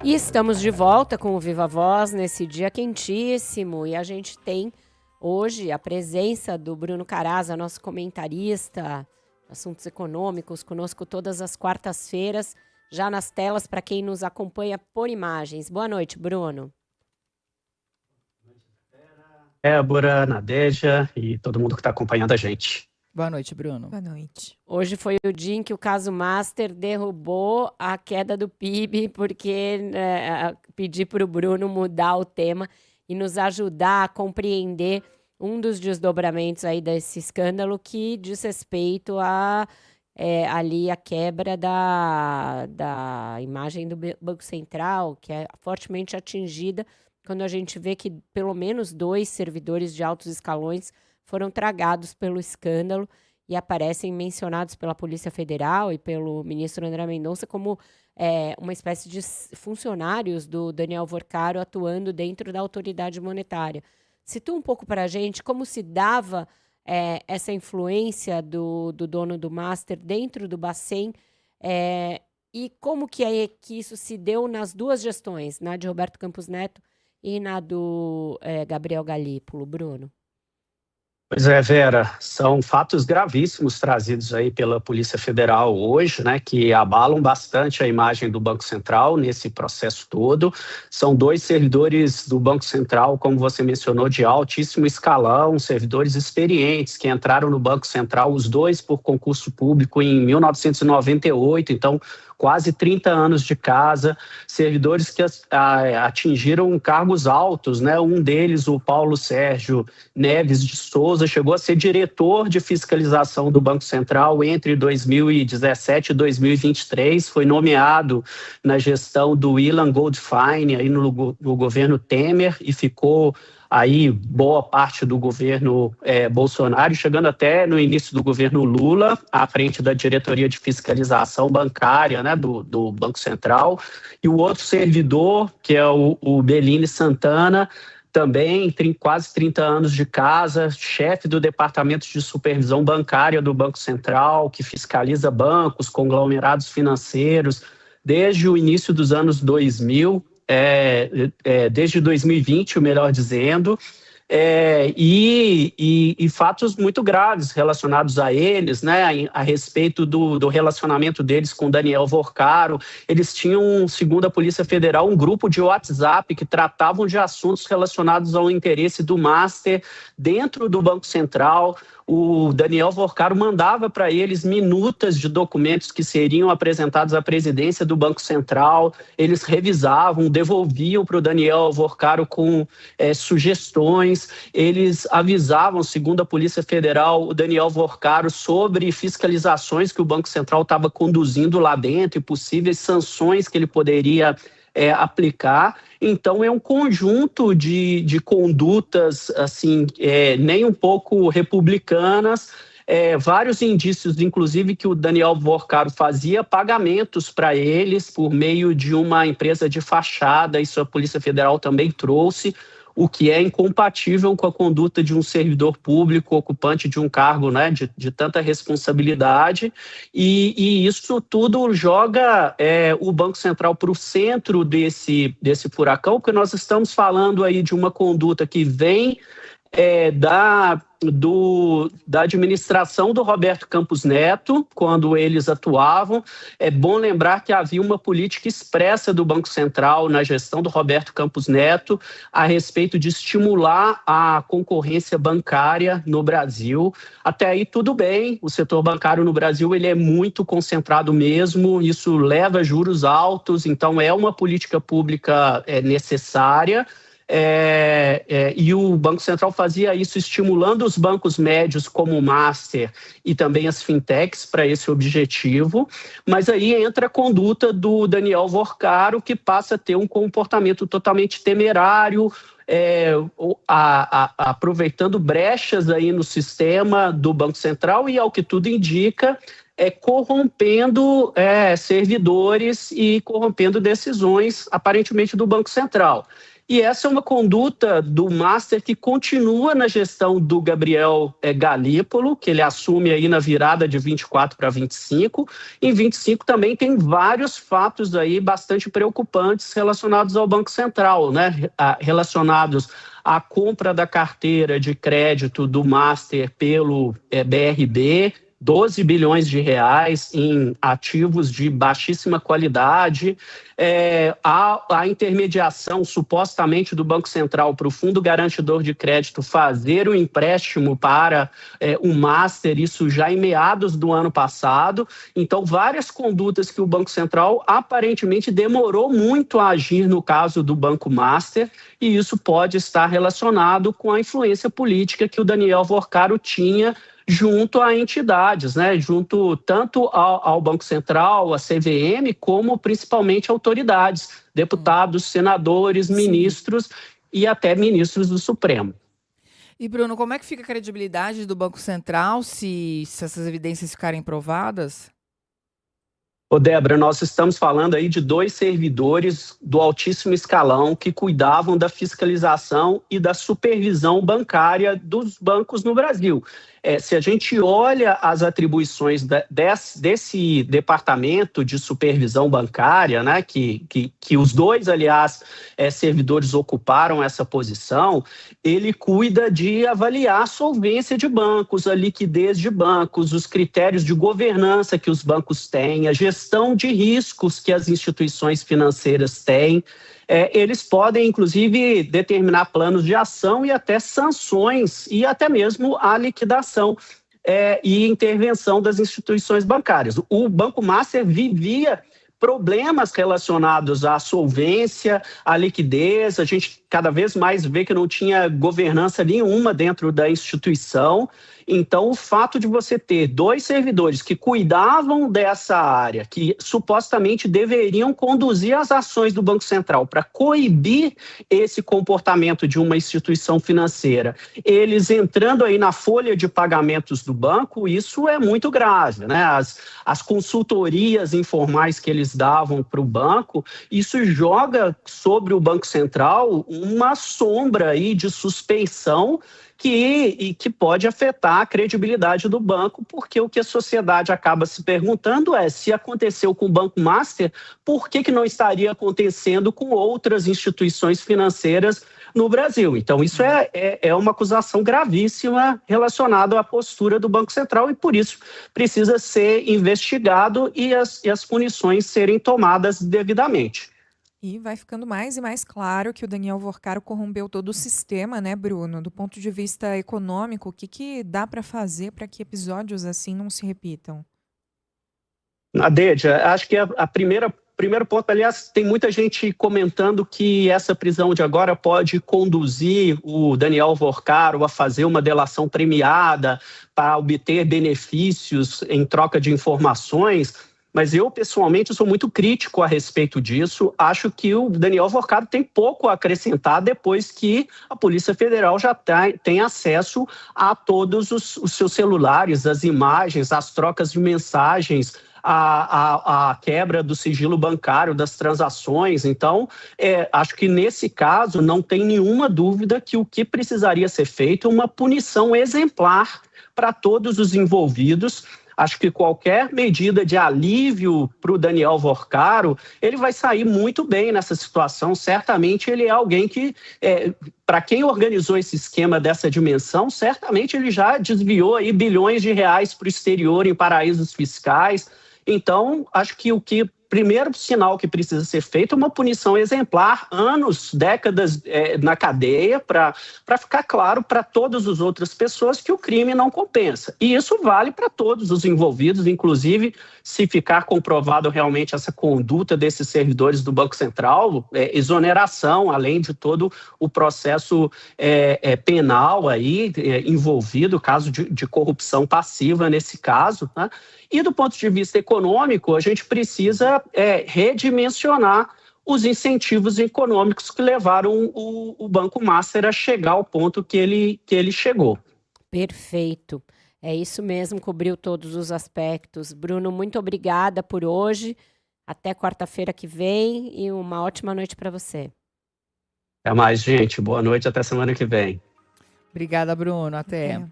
E estamos de volta com o Viva Voz nesse dia quentíssimo. E a gente tem hoje a presença do Bruno Caraza, nosso comentarista, assuntos econômicos, conosco todas as quartas-feiras, já nas telas para quem nos acompanha por imagens. Boa noite, Bruno. Débora, Nadeja e todo mundo que está acompanhando a gente. Boa noite, Bruno. Boa noite. Hoje foi o dia em que o caso Master derrubou a queda do PIB, porque pedi para o Bruno mudar o tema e nos ajudar a compreender um dos desdobramentos aí desse escândalo que diz respeito a ali a quebra da imagem do Banco Central, que é fortemente atingida quando a gente vê que pelo menos 2 servidores de altos escalões foram tragados pelo escândalo e aparecem mencionados pela Polícia Federal e pelo ministro André Mendonça como uma espécie de funcionários do Daniel Vorcaro atuando dentro da autoridade monetária. Situa um pouco para a gente como se dava essa influência do dono do Master dentro do Bacen e como que isso se deu nas duas gestões, na de Roberto Campos Neto e na do Gabriel Galípolo, Bruno. Pois é, Vera, são fatos gravíssimos trazidos aí pela Polícia Federal hoje, né, que abalam bastante a imagem do Banco Central nesse processo todo. São 2 servidores do Banco Central, como você mencionou, de altíssimo escalão, servidores experientes que entraram no Banco Central, os 2 por concurso público em 1998, então quase 30 anos de casa, servidores que atingiram cargos altos, né? Um deles, o Paulo Sérgio Neves de Souza, chegou a ser diretor de fiscalização do Banco Central entre 2017 e 2023, foi nomeado na gestão do Ilan Goldfein, aí no governo Temer, e ficou aí boa parte do governo Bolsonaro, chegando até no início do governo Lula, à frente da diretoria de fiscalização bancária, né, do Banco Central. E o outro servidor, que é o Bellini Santana, também tem quase 30 anos de casa, chefe do Departamento de Supervisão Bancária do Banco Central, que fiscaliza bancos, conglomerados financeiros, desde o início dos anos 2000, desde 2020, o melhor dizendo, e fatos muito graves relacionados a eles, né, a respeito do relacionamento deles com Daniel Vorcaro. Eles tinham, segundo a Polícia Federal, um grupo de WhatsApp que tratavam de assuntos relacionados ao interesse do Master dentro do Banco Central. O Daniel Vorcaro mandava para eles minutas de documentos que seriam apresentados à presidência do Banco Central, eles revisavam, devolviam para o Daniel Vorcaro com sugestões, eles avisavam, segundo a Polícia Federal, o Daniel Vorcaro sobre fiscalizações que o Banco Central estava conduzindo lá dentro e possíveis sanções que ele poderia aplicar. Então, é um conjunto de condutas, assim, nem um pouco republicanas, vários indícios, inclusive, que o Daniel Vorcaro fazia pagamentos para eles por meio de uma empresa de fachada, isso a Polícia Federal também trouxe, o que é incompatível com a conduta de um servidor público ocupante de um cargo, né, de tanta responsabilidade, e isso tudo joga o Banco Central para o centro desse furacão, porque nós estamos falando aí de uma conduta que vem da administração do Roberto Campos Neto, quando eles atuavam. É bom lembrar que havia uma política expressa do Banco Central na gestão do Roberto Campos Neto a respeito de estimular a concorrência bancária no Brasil. Até aí tudo bem, o setor bancário no Brasil ele é muito concentrado mesmo, isso leva a juros altos, então é uma política pública necessária. E o Banco Central fazia isso estimulando os bancos médios como o Master e também as fintechs para esse objetivo, mas aí entra a conduta do Daniel Vorcaro, que passa a ter um comportamento totalmente temerário, aproveitando brechas aí no sistema do Banco Central e, ao que tudo indica, corrompendo servidores e corrompendo decisões, aparentemente, do Banco Central. E essa é uma conduta do Master que continua na gestão do Gabriel Galípolo, que ele assume aí na virada de 24 para 25. Em 25 também tem vários fatos aí bastante preocupantes relacionados ao Banco Central, né? Relacionados à compra da carteira de crédito do Master pelo BRB, 12 bilhões de reais em ativos de baixíssima qualidade, a intermediação supostamente do Banco Central para o Fundo Garantidor de Crédito fazer o empréstimo para o Master, isso já em meados do ano passado. Então, várias condutas que o Banco Central aparentemente demorou muito a agir no caso do Banco Master, e isso pode estar relacionado com a influência política que o Daniel Vorcaro tinha junto a entidades, né? Junto tanto ao Banco Central, à CVM, como principalmente autoridades, deputados, senadores, ministros e até ministros do Supremo. E, Bruno, como é que fica a credibilidade do Banco Central se essas evidências ficarem provadas? Ô, Débora, nós estamos falando aí de 2 servidores do altíssimo escalão que cuidavam da fiscalização e da supervisão bancária dos bancos no Brasil. Se a gente olha as atribuições desse departamento de supervisão bancária, né, que os 2, aliás, servidores ocuparam essa posição, ele cuida de avaliar a solvência de bancos, a liquidez de bancos, os critérios de governança que os bancos têm, a gestão de riscos que as instituições financeiras têm. Eles podem, inclusive, determinar planos de ação e até sanções e até mesmo a liquidação e intervenção das instituições bancárias. O Banco Master vivia problemas relacionados à solvência, à liquidez. A gente cada vez mais vê que não tinha governança nenhuma dentro da instituição. Então, o fato de você ter 2 servidores que cuidavam dessa área, que supostamente deveriam conduzir as ações do Banco Central para coibir esse comportamento de uma instituição financeira, eles entrando aí na folha de pagamentos do banco, isso é muito grave, né? As consultorias informais que eles davam para o banco, isso joga sobre o Banco Central uma sombra aí de suspeição que pode afetar a credibilidade do banco, porque o que a sociedade acaba se perguntando é, se aconteceu com o Banco Master, por que não estaria acontecendo com outras instituições financeiras no Brasil? Então, isso é uma acusação gravíssima relacionada à postura do Banco Central e, por isso, precisa ser investigado e as punições serem tomadas devidamente. E vai ficando mais e mais claro que o Daniel Vorcaro corrompeu todo o sistema, né, Bruno? Do ponto de vista econômico, o que dá para fazer para que episódios assim não se repitam? Adélia, acho que primeiro ponto, aliás, tem muita gente comentando que essa prisão de agora pode conduzir o Daniel Vorcaro a fazer uma delação premiada para obter benefícios em troca de informações. Mas eu, pessoalmente, sou muito crítico a respeito disso. Acho que o Daniel Vorcaro tem pouco a acrescentar depois que a Polícia Federal já tem acesso a todos os seus celulares, as imagens, as trocas de mensagens, a quebra do sigilo bancário, das transações. Então, acho que nesse caso não tem nenhuma dúvida que o que precisaria ser feito é uma punição exemplar para todos os envolvidos. Acho que qualquer medida de alívio para o Daniel Vorcaro, ele vai sair muito bem nessa situação. Certamente ele é alguém que, para quem organizou esse esquema dessa dimensão, certamente ele já desviou aí bilhões de reais para o exterior em paraísos fiscais. Então, acho que o primeiro sinal que precisa ser feito é uma punição exemplar, anos, décadas na cadeia, para ficar claro para todas as outras pessoas que o crime não compensa. E isso vale para todos os envolvidos, inclusive se ficar comprovado realmente essa conduta desses servidores do Banco Central, exoneração, além de todo o processo penal aí envolvido, caso de corrupção passiva nesse caso, né? E do ponto de vista econômico, a gente precisa redimensionar os incentivos econômicos que levaram o Banco Master a chegar ao ponto que ele chegou. Perfeito. É isso mesmo, cobriu todos os aspectos. Bruno, muito obrigada por hoje. Até quarta-feira que vem e uma ótima noite para você. Até mais, gente. Boa noite, até semana que vem. Obrigada, Bruno. Até. É.